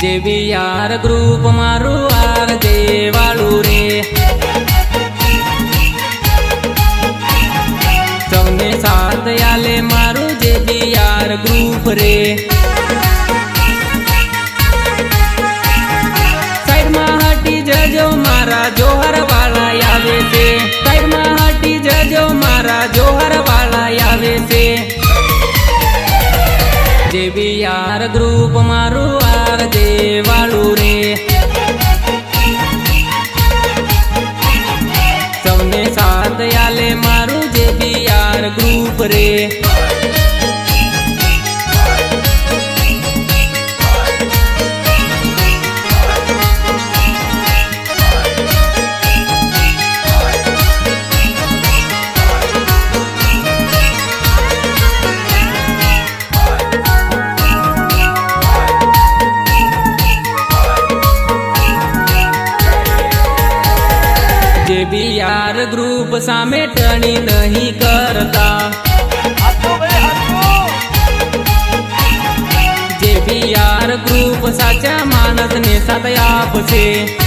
જેવીઆર group મારું RJ વાળું રે, સૌને સાથ આલે મારું જેવીઆર ગ્રુપ રે। સાઈડમાં હટી જજો મારા જોહર વાળા આવે છે, સાઈડમાં હટી જજો મારા જોહર વાળા આવે છે। જેવીઆર ગ્રુપ મારું આરજે વાળું રે, સૌને સાથ આલે મારું જેવીઆર ગ્રુપ રે। જેવીઆર ગ્રુપ સામે ટણી નહીં કરતા, જેવીઆર ગ્રુપ સાચા માણસને સાથ આપશે।